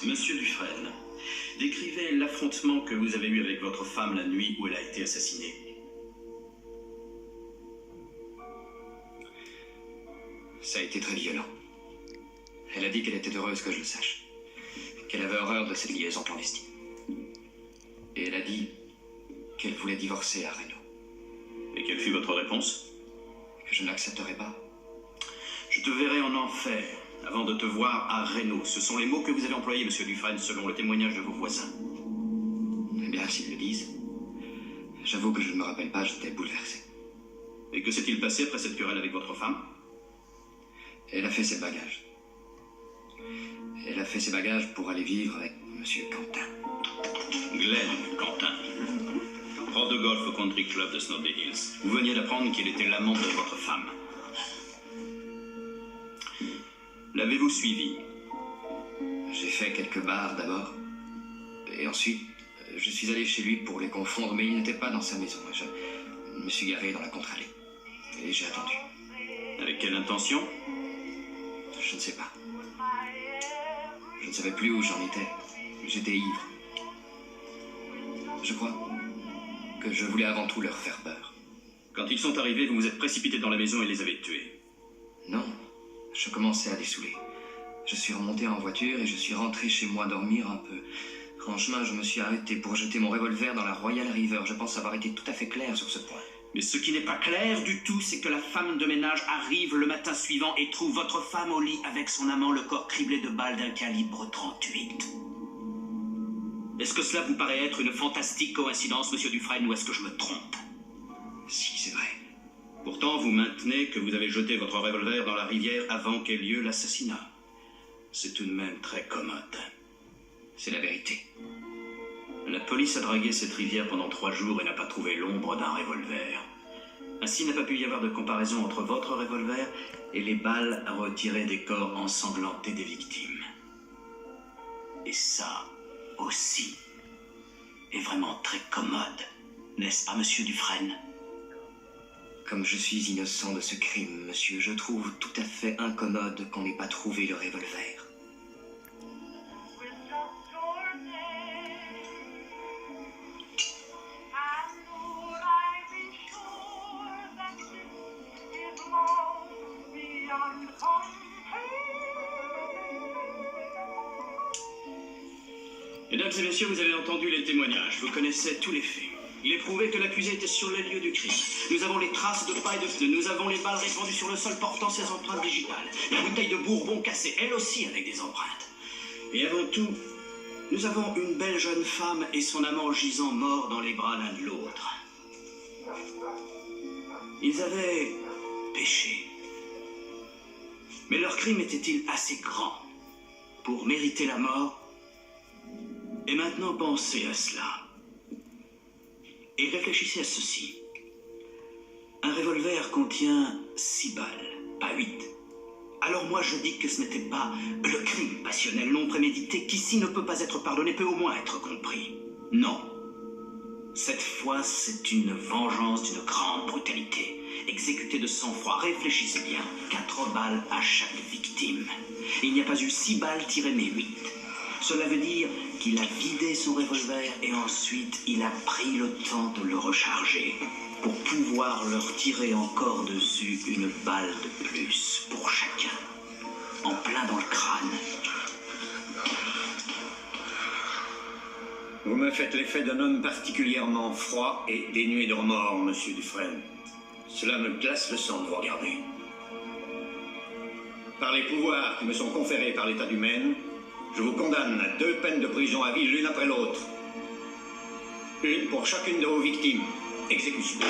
Monsieur Dufresne, décrivez l'affrontement que vous avez eu avec votre femme la nuit où elle a été assassinée. Ça a été très violent. Elle a dit qu'elle était heureuse que je le sache. Qu'elle avait horreur de cette liaison clandestine. Et elle a dit qu'elle voulait divorcer à Reno. Et quelle fut votre réponse? Que je n'accepterai pas. Je te verrai en enfer avant de te voir à Reno. Ce sont les mots que vous avez employés, monsieur Dufresne, selon le témoignage de vos voisins. Eh bien, s'ils le disent. J'avoue que je ne me rappelle pas, j'étais bouleversé. Et que s'est-il passé après cette querelle avec votre femme? Elle a fait ses bagages. Elle a fait ses bagages pour aller vivre avec monsieur Quentin. Glenn Quentin, prof de golf au country club de Snowday Hills. Vous veniez d'apprendre qu'il était l'amant de votre femme. L'avez-vous suivi? J'ai fait quelques bars d'abord. Et ensuite, je suis allé chez lui pour les confondre, mais il n'était pas dans sa maison. Je me suis garé dans la contre-allée. Et j'ai attendu. Avec quelle intention? Je ne sais pas. Je ne savais plus où j'en étais. J'étais ivre. Je crois que je voulais avant tout leur faire peur. Quand ils sont arrivés, vous vous êtes précipité dans la maison et les avez tués. Non, je commençais à les saouler. Je suis remonté en voiture et je suis rentré chez moi dormir un peu. En chemin, je me suis arrêté pour jeter mon revolver dans la Royal River. Je pense avoir été tout à fait clair sur ce point. Mais ce qui n'est pas clair du tout, c'est que la femme de ménage arrive le matin suivant et trouve votre femme au lit avec son amant, le corps criblé de balles d'un calibre 38. Est-ce que cela vous paraît être une fantastique coïncidence, monsieur Dufresne, ou est-ce que je me trompe? Si, c'est vrai. Pourtant, vous maintenez que vous avez jeté votre revolver dans la rivière avant qu'ait lieu l'assassinat. C'est tout de même très commode. C'est la vérité. La police a dragué cette rivière pendant 3 jours et n'a pas trouvé l'ombre d'un revolver. Ainsi, il n'a pas pu y avoir de comparaison entre votre revolver et les balles retirées des corps ensanglantés des victimes. Et ça aussi est vraiment très commode, n'est-ce pas, monsieur Dufresne? Comme je suis innocent de ce crime, monsieur, je trouve tout à fait incommode qu'on n'ait pas trouvé le revolver. Mesdames et messieurs, vous avez entendu les témoignages, vous connaissez tous les faits. Il est prouvé que l'accusé était sur le lieu du crime. Nous avons les traces de pas et de feu, nous avons les balles répandues sur le sol portant ses empreintes digitales. La bouteille de bourbon cassée, elle aussi avec des empreintes. Et avant tout, nous avons une belle jeune femme et son amant gisant morts dans les bras l'un de l'autre. Ils avaient péché. Mais leur crime était-il assez grand pour mériter la mort? Et maintenant, pensez à cela. Et réfléchissez à ceci. Un revolver contient 6 balles, pas 8. Alors moi, je dis que ce n'était pas le crime passionnel non prémédité qui, s'il ne peut pas être pardonné, peut au moins être compris. Non. Cette fois, c'est une vengeance d'une grande brutalité, exécutée de sang-froid. Réfléchissez bien. 4 balles à chaque victime. Il n'y a pas eu 6 balles tirées, mais 8. Cela veut dire qu'il a vidé son revolver et ensuite il a pris le temps de le recharger pour pouvoir leur tirer encore dessus une balle de plus pour chacun, en plein dans le crâne. Vous me faites l'effet d'un homme particulièrement froid et dénué de remords, monsieur Dufresne. Cela me glace le sang de vous regarder. Par les pouvoirs qui me sont conférés par l'État du Maine, je vous condamne à 2 peines de prison à vie l'une après l'autre. Une pour chacune de vos victimes. Exécution.